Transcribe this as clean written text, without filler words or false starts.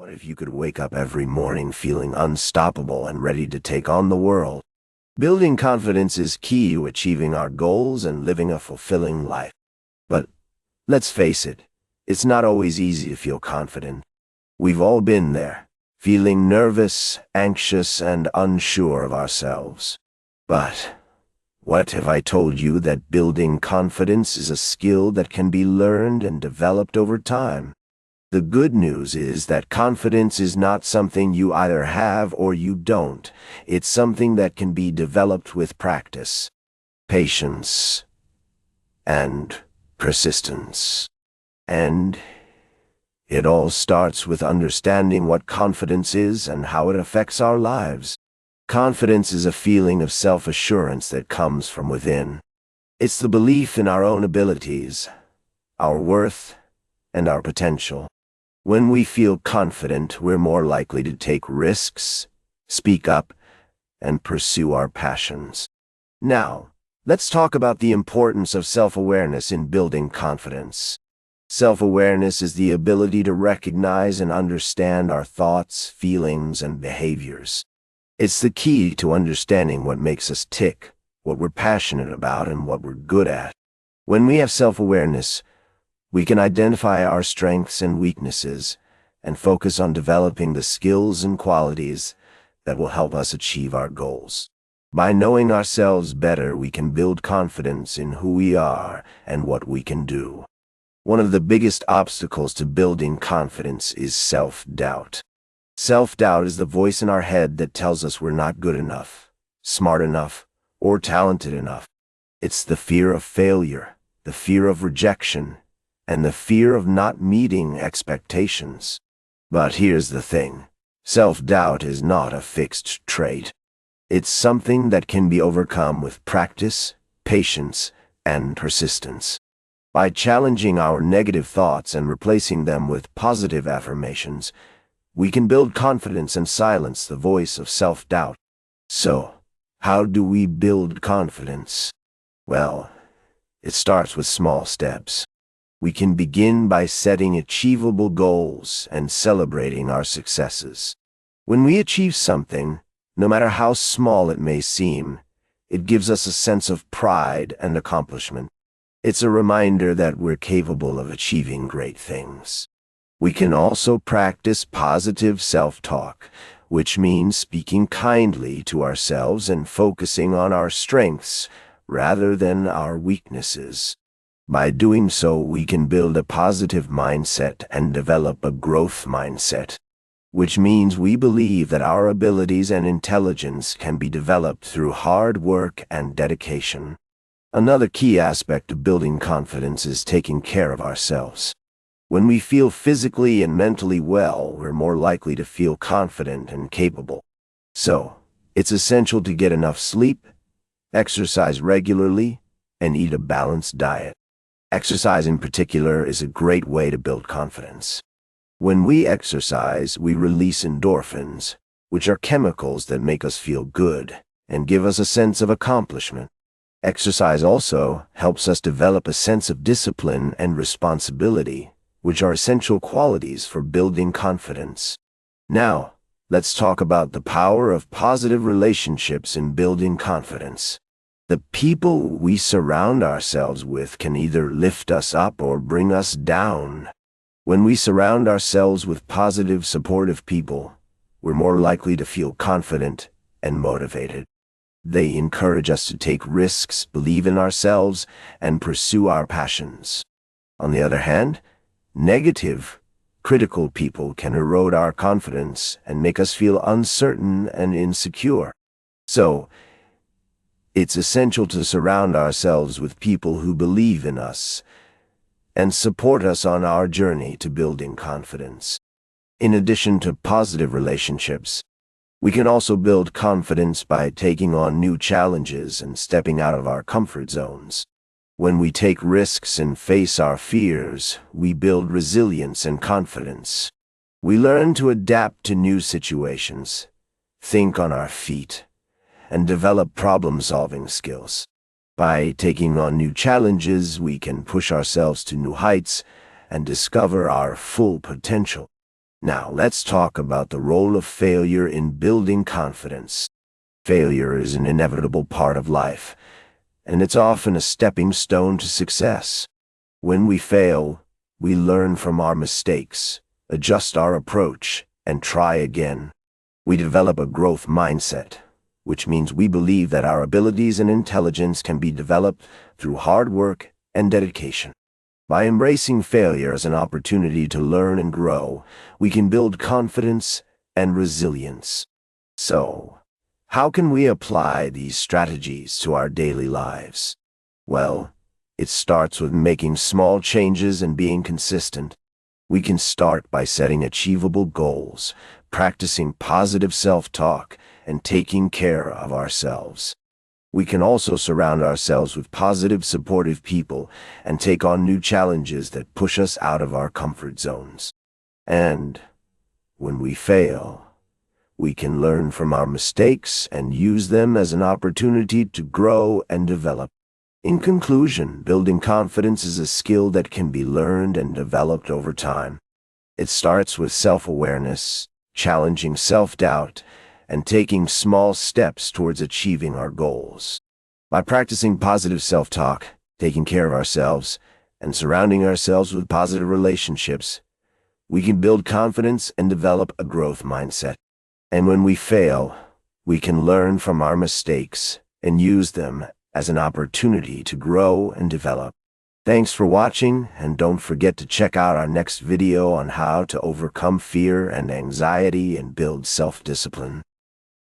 What if you could wake up every morning feeling unstoppable and ready to take on the world? Building confidence is key to achieving our goals and living a fulfilling life. But let's face it, it's not always easy to feel confident. We've all been there, feeling nervous, anxious, and unsure of ourselves. But what if I told you that building confidence is a skill that can be learned and developed over time? The good news is that confidence is not something you either have or you don't. It's something that can be developed with practice, patience, and persistence. And it all starts with understanding what confidence is and how it affects our lives. Confidence is a feeling of self-assurance that comes from within. It's the belief in our own abilities, our worth, and our potential. When we feel confident, we're more likely to take risks, speak up, and pursue our passions. Now, let's talk about the importance of self-awareness in building confidence. Self-awareness is the ability to recognize and understand our thoughts, feelings, and behaviors. It's the key to understanding what makes us tick, what we're passionate about, and what we're good at. When we have self-awareness, we can identify our strengths and weaknesses and focus on developing the skills and qualities that will help us achieve our goals. By knowing ourselves better, we can build confidence in who we are and what we can do. One of the biggest obstacles to building confidence is self-doubt. Self-doubt is the voice in our head that tells us we're not good enough, smart enough, or talented enough. It's the fear of failure, the fear of rejection, and the fear of not meeting expectations. But here's the thing. Self-doubt is not a fixed trait. It's something that can be overcome with practice, patience, and persistence. By challenging our negative thoughts and replacing them with positive affirmations, we can build confidence and silence the voice of self-doubt. So, how do we build confidence? Well, it starts with small steps. We can begin by setting achievable goals and celebrating our successes. When we achieve something, no matter how small it may seem, it gives us a sense of pride and accomplishment. It's a reminder that we're capable of achieving great things. We can also practice positive self-talk, which means speaking kindly to ourselves and focusing on our strengths rather than our weaknesses. By doing so, we can build a positive mindset and develop a growth mindset, which means we believe that our abilities and intelligence can be developed through hard work and dedication. Another key aspect of building confidence is taking care of ourselves. When we feel physically and mentally well, we're more likely to feel confident and capable. So, it's essential to get enough sleep, exercise regularly, and eat a balanced diet. Exercise in particular is a great way to build confidence. When we exercise, we release endorphins, which are chemicals that make us feel good and give us a sense of accomplishment. Exercise also helps us develop a sense of discipline and responsibility, which are essential qualities for building confidence. Now, let's talk about the power of positive relationships in building confidence. The people we surround ourselves with can either lift us up or bring us down. When we surround ourselves with positive, supportive people, we're more likely to feel confident and motivated. They encourage us to take risks, believe in ourselves, and pursue our passions. On the other hand, negative, critical people can erode our confidence and make us feel uncertain and insecure. So, it's essential to surround ourselves with people who believe in us and support us on our journey to building confidence. In addition to positive relationships, we can also build confidence by taking on new challenges and stepping out of our comfort zones. When we take risks and face our fears, we build resilience and confidence. We learn to adapt to new situations, think on our feet, and develop problem-solving skills. By taking on new challenges, we can push ourselves to new heights and discover our full potential. Now let's talk about the role of failure in building confidence. Failure is an inevitable part of life, and it's often a stepping stone to success. When we fail, we learn from our mistakes, adjust our approach, and try again. We develop a growth mindset, which means we believe that our abilities and intelligence can be developed through hard work and dedication. By embracing failure as an opportunity to learn and grow, we can build confidence and resilience. So, how can we apply these strategies to our daily lives? Well, it starts with making small changes and being consistent. We can start by setting achievable goals, practicing positive self-talk, and taking care of ourselves. We can also surround ourselves with positive, supportive people and take on new challenges that push us out of our comfort zones. And when we fail, we can learn from our mistakes and use them as an opportunity to grow and develop. In conclusion, building confidence is a skill that can be learned and developed over time. It starts with self-awareness, challenging self-doubt, and taking small steps towards achieving our goals. By practicing positive self-talk, taking care of ourselves, and surrounding ourselves with positive relationships, we can build confidence and develop a growth mindset. And when we fail, we can learn from our mistakes and use them as an opportunity to grow and develop. Thanks for watching, and don't forget to check out our next video on how to overcome fear and anxiety and build self-discipline.